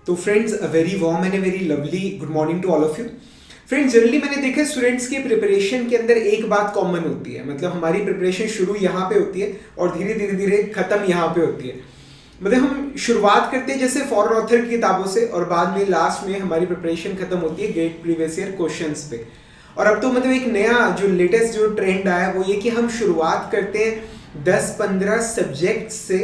तो friends, a very warm and a very lovely good morning to all of you. Friends, generally मैंने देखा है students के preparation के अंदर एक बात कॉमन होती है, मतलब हमारी प्रिपरेशन शुरू यहाँ पे होती है और धीरे धीरे धीरे खत्म यहाँ पे होती है। मतलब हम शुरुआत करते हैं जैसे फॉरेन ऑथर की किताबों से और बाद में लास्ट में हमारी प्रिपरेशन खत्म होती है गेट प्रीवियस ईयर क्वेश्चंस पे। और अब तो मतलब एक नया जो लेटेस्ट जो ट्रेंड आया है वो ये कि हम शुरुआत करते हैं 10-15 सब्जेक्ट से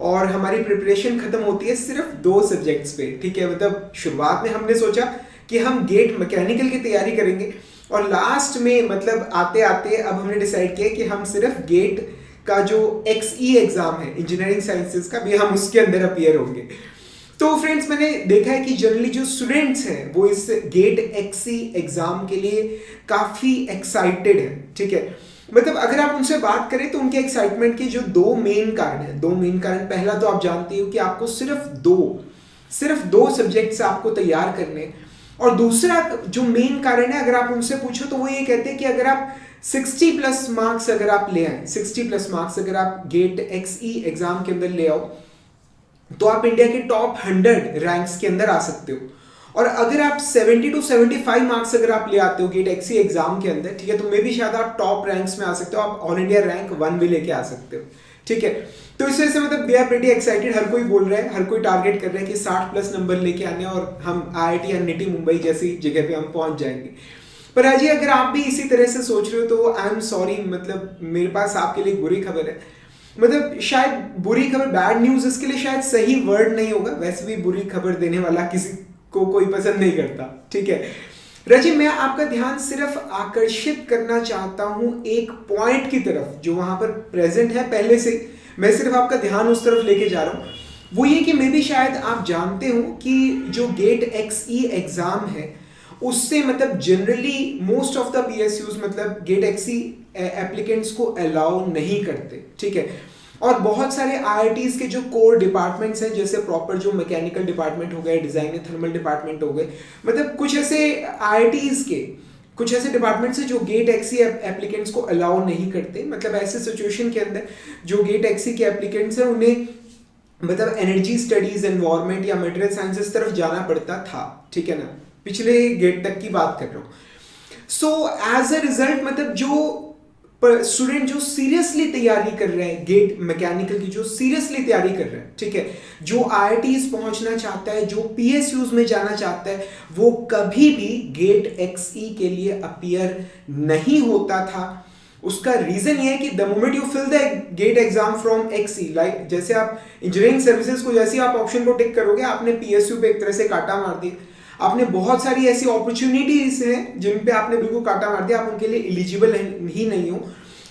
और हमारी प्रिपरेशन खत्म होती है सिर्फ 2 सब्जेक्ट्स पे। ठीक है, मतलब शुरुआत में हमने सोचा कि हम गेट मैकेनिकल की तैयारी करेंगे और लास्ट में मतलब आते आते अब हमने डिसाइड किया कि हम सिर्फ गेट का जो XE एग्जाम है इंजीनियरिंग साइंसेज का भी हम उसके अंदर अपीयर होंगे। तो फ्रेंड्स, मैंने देखा है कि जनरली जो स्टूडेंट्स हैं वो इस गेट XE एग्जाम के लिए काफ़ी एक्साइटेड है। ठीक है, मतलब अगर आप उनसे बात करें तो उनके एक्साइटमेंट के जो 2 मेन कारण हैं। 2 मेन कारण, पहला तो आप जानते हो कि आपको सिर्फ दो सब्जेक्ट्स आपको तैयार करने, और दूसरा जो मेन कारण है अगर आप उनसे पूछो तो वो ये कहते हैं कि अगर आप 60 प्लस मार्क्स अगर आप ले आए, 60 प्लस मार्क्स अगर आप गेट XE एग्जाम के अंदर ले आओ तो आप इंडिया के टॉप 100 रैंक्स के अंदर आ सकते हो। और अगर आप 70 to 75 मार्क्स अगर आप ले आते हो गेट XE एग्जाम के अंदर, ठीक है, तो मे भी शायद आप टॉप रैंक्स में आ सकते हो, आप ऑल इंडिया रैंक 1 भी लेके आ सकते हो। ठीक है, तो इस वजह से मतलब दे आर प्रीटी एक्साइटेड। हर कोई बोल रहा है, हर कोई टारगेट कर रहा है कि 60 प्लस नंबर लेके आने और हम IIT या NIT मुंबई जैसी जगह पे हम पहुंच जाएंगे। पर अजय, अगर आप भी इसी तरह से सोच रहे हो तो आई एम सॉरी, मतलब मेरे पास आपके लिए बुरी खबर है। मतलब शायद बुरी खबर, बैड न्यूज इसके लिए शायद सही वर्ड नहीं होगा, वैसे भी बुरी खबर देने वाला किसी को कोई पसंद नहीं करता। ठीक है रजी, मैं आपका ध्यान सिर्फ आकर्षित करना चाहता हूं एक पॉइंट की तरफ जो वहां पर प्रेजेंट है पहले से। मैं सिर्फ आपका ध्यान उस तरफ लेके जा रहा हूं। वो ये कि मे भी शायद आप जानते हो कि जो गेट XE एग्जाम है उससे मतलब generally most of the PSUs मतलब गेट XE एप्लीकेंट्स को अलाउ नहीं करते। ठीक है, और बहुत सारे IITs के जो कोर डिपार्टमेंट्स हैं जैसे प्रॉपर जो मैकेनिकल डिपार्टमेंट हो गए, डिजाइन एंड थर्मल डिपार्टमेंट हो गए, मतलब कुछ ऐसे IITs के कुछ ऐसे डिपार्टमेंट्स हैं जो गेट XE एप्लीकेंट्स को अलाउ नहीं करते। मतलब ऐसे सिचुएशन के अंदर जो गेट XE के एप्लीकेंट्स हैं उन्हें मतलब एनर्जी स्टडीज, एनवायरमेंट या मटेरियल साइंसेस तरफ जाना पड़ता था। ठीक है ना, पिछले गेट तक की बात कर रहा हूँ। सो एज अ रिजल्ट मतलब जो स्टूडेंट जो सीरियसली तैयारी कर रहे हैं गेट मैकेनिकल की, जो सीरियसली तैयारी कर रहे हैं, ठीक है, जो IITs पहुंचना चाहता है, जो PSUs में जाना चाहता है, वो कभी भी गेट XE के लिए अपीयर नहीं होता था। उसका रीजन ये है कि the moment you fill the GATE exam from XE, like जैसे आप इंजीनियरिंग सर्विसेज को जैसे आप ऑप्शन को टिक करोगे, आपने PSU पे एक तरह से कांटा मार दिया। आपने बहुत सारी ऐसी अपॉर्चुनिटीज हैं जिन पे आपने बिल्कुल कांटा मार दिया, आप उनके लिए एलिजिबल ही नहीं हो।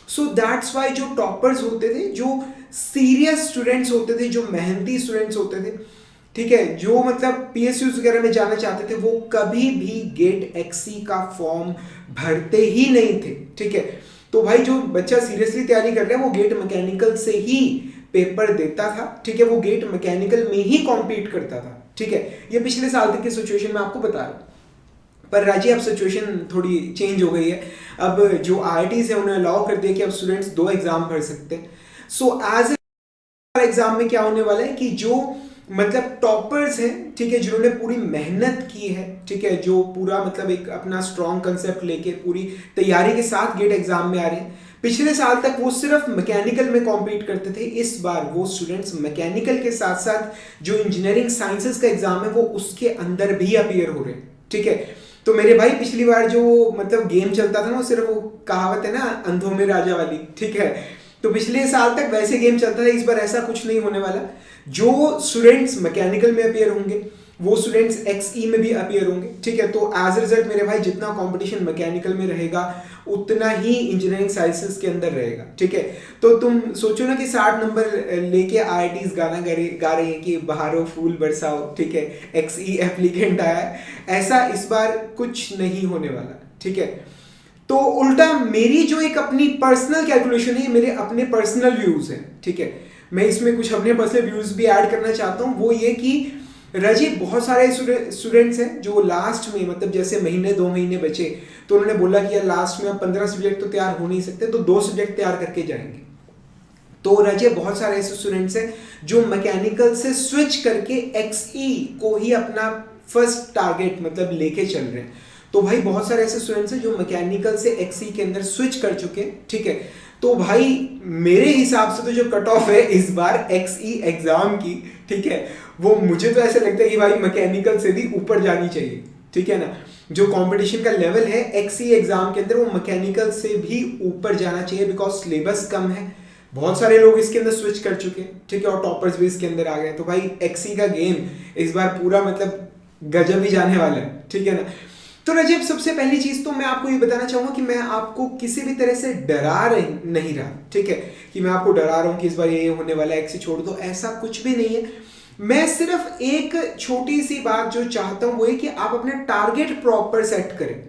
सो दैट्स वाई जो टॉपर्स होते थे, जो सीरियस स्टूडेंट्स होते थे, जो मेहनती स्टूडेंट्स होते थे, ठीक है, जो मतलब PSUs वगैरह में जाना चाहते थे, वो कभी भी गेट XE का फॉर्म भरते ही नहीं थे। ठीक है, तो भाई जो बच्चा सीरियसली तैयारी कर रहा है वो गेट मैकेनिकल से ही पेपर देता था। ठीक है, वो गेट मैकेनिकल में ही कॉम्पीट करता था। ठीक है, ये पिछले साल तक की सिचुएशन में आपको बता रहा हूँ। पर राजी अब सिचुएशन थोड़ी चेंज हो गई है। अब जो IITs है उन्हें अलाउ कर दिया कि अब स्टूडेंट्स 2 एग्जाम भर सकते हैं। सो एज एग्जाम में क्या होने वाला है कि जो मतलब टॉपर्स हैं, ठीक है, जिन्होंने पूरी मेहनत की है, ठीक है, जो पूरा मतलब एक अपना स्ट्रॉन्ग कंसेप्ट लेके पूरी तैयारी के साथ गेट एग्जाम में आ रहे हैं, पिछले साल तक वो सिर्फ मैकेनिकल में कॉम्पीट करते थे, इस बार वो स्टूडेंट्स मैकेनिकल के साथ साथ जो इंजीनियरिंग साइंसेज का एग्जाम है वो उसके अंदर भी अपीयर हो रहे हैं। ठीक है, तो मेरे भाई पिछली बार जो मतलब गेम चलता था ना, वो सिर्फ वो कहावत है ना, अंधों में राजा वाली। ठीक है, तो पिछले साल तक वैसे गेम चलता था, इस बार ऐसा कुछ नहीं होने वाला। जो स्टूडेंट्स मैकेनिकल में अपीयर होंगे वो स्टूडेंट्स XE में भी अपीयर होंगे। ठीक है, तो एज रिजल्ट मेरे भाई जितना कंपटीशन मैकेनिकल में रहेगा उतना ही इंजीनियरिंग साइंसेस के अंदर रहेगा। ठीक है, तो तुम सोचो ना कि 60 नंबर लेके IITs गाना गा रही है कि बहारो फूल बरसाओ, ठीक है, XE एप्लीकेंट आया है, ऐसा इस बार कुछ नहीं होने वाला। ठीक है, तो उल्टा मेरी जो एक अपनी पर्सनल कैलकुलेशन है, मेरे अपने पर्सनल व्यूज हैं। ठीक है, मैं इसमें कुछ अपने पर्सनल व्यूज भी ऐड करना चाहता हूँ। वो ये कि रजी बहुत सारे स्टूडेंट्स हैं जो लास्ट में मतलब जैसे महीने 2 महीने बचे तो उन्होंने बोला कि यार लास्ट में अब 15 सब्जेक्ट तो तैयार हो नहीं सकते, तो 2 सब्जेक्ट तैयार करके जाएंगे। तो रजे बहुत सारे ऐसे स्टूडेंट्स हैं जो मैकेनिकल से स्विच करके एक्सई को ही अपना फर्स्ट टारगेट मतलब लेके चल रहे हैं। तो भाई बहुत सारे ऐसे स्टूडेंट्स हैं जो मैकेनिकल से एक्सई के अंदर स्विच कर चुके हैं, ठीक है। तो भाई मेरे हिसाब से तो जो कट ऑफ है इस बार एक्सई एग्जाम की, ठीक है, वो मुझे तो ऐसे लगता है कि भाई मैकेनिकल से भी ऊपर जानी चाहिए, ठीक है ना। जो कंपटीशन का लेवल है एक्सई एग्जाम के अंदर वो मैकेनिकल से भी ऊपर जाना चाहिए, बिकॉज सिलेबस कम है, बहुत सारे लोग इसके अंदर स्विच कर चुके हैं, ठीक है, और टॉपर्स भी इसके अंदर आ गए। तो भाई एक्सई का गेम इस बार पूरा मतलब गजब ही जाने वाला है, ठीक है ना। तो रजब सबसे पहली चीज तो मैं आपको ये बताना चाहूंगा कि मैं आपको किसी भी तरह से नहीं रहा, ठीक है, कि मैं आपको डरा रहा हूं कि इस बार ये होने वाला है एक्सई छोड़ दो, ऐसा कुछ भी नहीं है। मैं सिर्फ एक छोटी सी बात जो चाहता हूं वो है कि आप अपना टारगेट प्रॉपर सेट करें,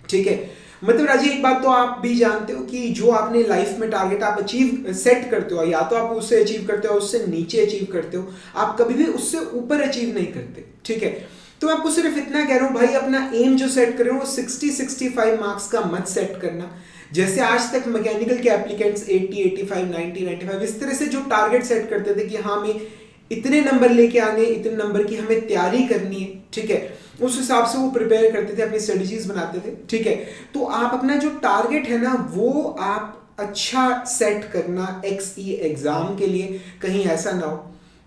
ठीक है। मतलब राजी एक बात तो आप भी जानते हो कि जो आपने लाइफ में टारगेट आप अचीव सेट करते हो, या तो आप उससे अचीव करते हो, उससे नीचे अचीव करते हो, आप कभी भी उससे ऊपर अचीव नहीं करते, ठीक है। तो मैं आपको सिर्फ इतना कह रहा हूं भाई, अपना एम जो सेट कर रहे हो वो 60-65 मार्क्स का मत सेट करना। जैसे आज तक मैकेनिकल के एप्लीकेंट्स 80, 85, 90, 95 इस तरह से जो टारगेट सेट करते थे कि हाँ हमें इतने नंबर लेके आने, इतने नंबर की हमें तैयारी करनी है, ठीक है, उस हिसाब से वो प्रिपेयर करते थे, अपनी स्ट्रेटजीज बनाते थे, ठीक है। तो आप अपना जो टारगेट है ना वो आप अच्छा सेट करना एक्सई एग्जाम के लिए। कहीं ऐसा ना हो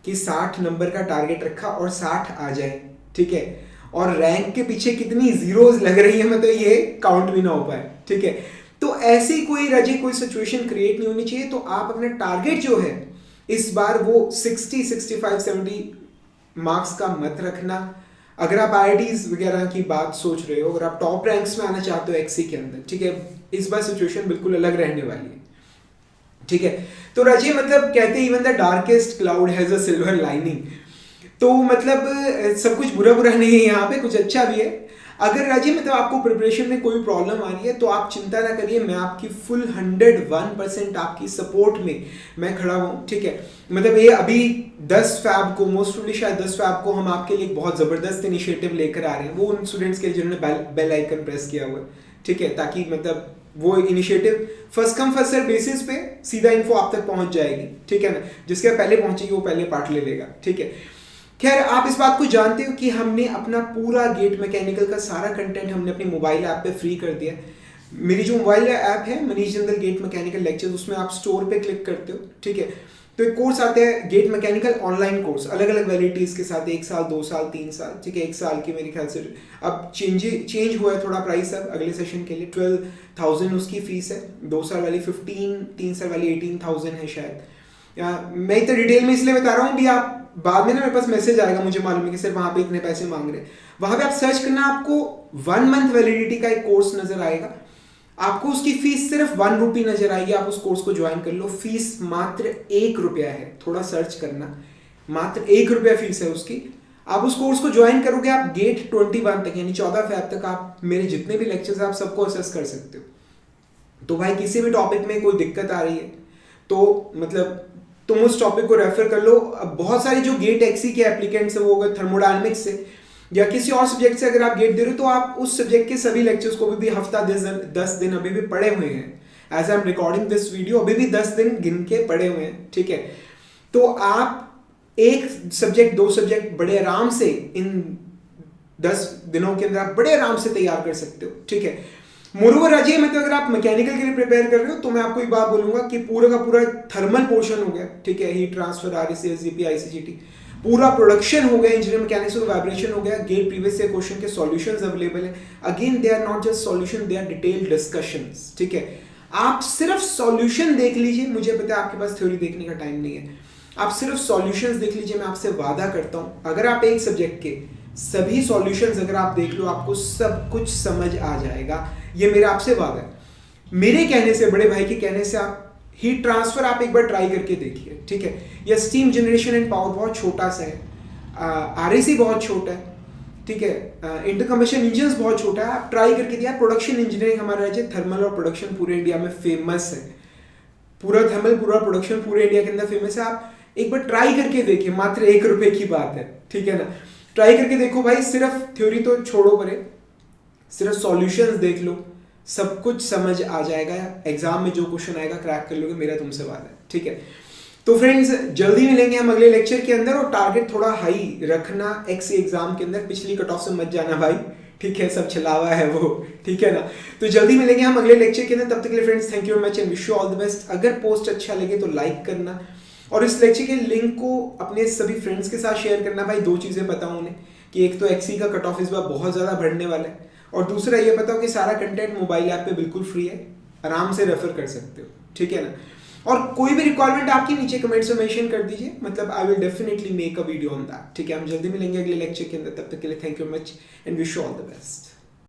कि 60 नंबर का टारगेट रखा और 60 आ जाए, ठीक है, और रैंक के पीछे कितनी जीरोस लग रही है मतलब ये काउंट भी ना हो पाए, ठीक है। तो ऐसी कोई कोई सिचुएशन क्रिएट नहीं होनी चाहिए। तो आप अपना टारगेट जो है इस बार वो 60, 65, 70 मार्क्स का मत रखना। अगर आप आईआईटीज वगैरह की बात सोच रहे हो, अगर आप टॉप रैंक्स में आना चाहते हो एक्सई के अंदर, ठीक है, इस बार सिचुएशन बिल्कुल अलग रहने वाली है, ठीक है। तो राजी मतलब कहते हैं even the darkest cloud has a silver lining. तो मतलब सब कुछ बुरा बुरा नहीं है, यहाँ पे कुछ अच्छा भी है। अगर राजी मतलब आपको प्रिपरेशन में कोई प्रॉब्लम आ रही है तो आप चिंता ना करिए, मैं आपकी फुल 101% आपकी सपोर्ट में मैं खड़ा हूँ, ठीक है। मतलब ये अभी 10 फैब को, मोस्ट प्रोबेबली शायद 10 फैब को हम आपके लिए बहुत ज़बरदस्त इनिशिएटिव लेकर आ रहे हैं, वो उन स्टूडेंट्स के लिए जिन्होंने बेल आइकन प्रेस किया हुआ है, ठीक है, ताकि मतलब वो initiative first come first serve basis पे सीधा इन्फो आप तक पहुंच जाएगी, ठीक है ना। जिसके पहले पहुंचेगी वो पहले पार्ट ले लेगा, ठीक है। खैर आप इस बात को जानते हो कि हमने अपना पूरा गेट मैकेनिकल का सारा कंटेंट हमने अपनी मोबाइल ऐप पे फ्री कर दिया। मेरी जो मोबाइल ऐप है Manish Jindal GATE mechanical lectures, उसमें आप स्टोर पे क्लिक करते हो, ठीक है। तो एक कोर्स आते हैं गेट मैकेनिकल ऑनलाइन कोर्स, अलग अलग वैलिडिटीज के साथ, 1 साल 2 साल 3 साल, ठीक है, 1 साल की मेरे ख्याल से अब चेंज हुआ है थोड़ा प्राइस, अब अगले सेशन के लिए 12,000 उसकी फीस है, 2 साल वाली 15, 3 साल वाली 18,000 है शायद। मैं इतना डिटेल में इसलिए बता रहा हूँ भी आप बाद में ना मेरे पास मैसेज आएगा, मुझे मालूम है कि सिर्फ वहाँ पे इतने पैसे मांग रहे हैं, वहाँ पे आप सर्च करना, आपको 1 मंथ वैलिडिटी का एक कोर्स नजर आएगा, आपको उसकी फीस सिर्फ 1 रुपी नजर आएगी, आप उस कोर्स को ज्वाइन कर लो, फीस मात्र 1 रुपया है, थोड़ा सर्च करना, मात्र 1 रुपया फीस है उसकी। आप उस कोर्स को ज्वाइन करोगे, आप गेट 21 तक यानी 14 फैब तक आप मेरे जितने भी लेक्चर्स आप सबको असेस कर सकते हो। तो भाई किसी भी टॉपिक में कोई दिक्कत आ रही है तो मतलब तुम उस टॉपिक को रेफर कर लो। अब बहुत सारे जो गेट एक्सी के एप्लीकेंट्स है, वो अगर थर्मोडायनेमिक्स से या किसी और सब्जेक्ट से अगर आप गेट दे रहे हो तो आप उस सब्जेक्ट के सभी लेक्चर्स को भी हफ्ता 10 दिन अभी भी पढ़े हुए हैं। As I am recording this video अभी भी 10 दिन गिन के पढ़े हुए हैं, ठीक है। तो आप एक सब्जेक्ट 2 सब्जेक्ट बड़े आराम से इन 10 दिनों के अंदर आप बड़े आराम से तैयार कर सकते हो, ठीक है। मोरओवर राजी मतलब अगर आप मैकेनिकल के लिए प्रिपेयर कर रहे हो तो मैं आपको एक बात बोलूंगा कि पूरा का पूरा थर्मल पोर्शन हो गया, ठीक है, हीट ट्रांसफर, आरईसी, एसजीपी, आईसीजीटी, पूरा प्रोडक्शन हो गया, इंजीनियरिंग मैकेनिक्स और वाइब्रेशन हो गया, गेट प्रीवियस ईयर क्वेश्चन के सॉल्यूशंस अवेलेबल हैं। Again they are not just solution, they are detailed discussions, ठीक है। आप सिर्फ सॉल्यूशन देख लीजिए, मुझे पता है आपके पास थ्योरी देखने का टाइम नहीं है, आप सिर्फ सॉल्यूशंस देख लीजिए, मैं आपसे वादा करता हूं अगर आप एक सब्जेक्ट के सभी सॉल्यूशंस अगर आप देख लो आपको सब कुछ समझ आ जाएगा, ये मेरा आपसे वादा है। मेरे कहने से, बड़े भाई के कहने से आप हीट ट्रांसफर आप एक बार ट्राई करके देखिए, ठीक है, या स्टीम जनरेशन एंड पावर बहुत छोटा सा है, आरईसी बहुत छोटा है, ठीक है, इंटरकम्बशन इंजन्स बहुत छोटा है, आप ट्राई करके दिया। प्रोडक्शन इंजीनियरिंग हमारा राज्य थर्मल और प्रोडक्शन पूरे इंडिया में फेमस है, पूरा थर्मल पूरा प्रोडक्शन पूरे इंडिया के अंदर फेमस है। आप एक बार ट्राई करके देखिए, मात्र 1 रुपए की बात है, ठीक है ना। ट्राई करके देखो भाई, सिर्फ थ्योरी तो छोड़ो परे, सिर्फ सॉल्यूशंस देख लो, सब कुछ समझ आ जाएगा। एग्जाम में जो क्वेश्चन आएगा क्रैक कर लोगे, मेरा तुमसे वादा है। ठीक है। तो फ्रेंड्स जल्दी मिलेंगे हम अगले लेक्चर के अंदर, और टारगेट थोड़ा हाई रखना एक्सी एग्जाम के अंदर, पिछली कट ऑफ से मत जाना भाई, ठीक है, सब छलावा है वो, ठीक है ना। तो जल्दी मिलेंगे हम अगले लेक्चर के अंदर, तब तक के लिए friends thank you very much and wish you all the best. अगर पोस्ट अच्छा लगे तो लाइक करना, और इस लेक्चर के लिंक को अपने सभी फ्रेंड्स के साथ शेयर करना। भाई दो चीज़ें बताऊँ उन्हें कि एक तो एक्सी का कट ऑफ इस बार बहुत ज़्यादा बढ़ने वाला है, और दूसरा ये बताओ कि सारा कंटेंट मोबाइल ऐप पे बिल्कुल फ्री है, आराम से रेफर कर सकते हो, ठीक है ना। और कोई भी रिक्वायरमेंट आपकी नीचे कमेंट्स में मेंशन कर दीजिए, मतलब I will definitely make a video on that, ठीक है। हम जल्दी मिलेंगे अगले लेक्चर के अंदर, तब तक के लिए thank you much and wish you all the best.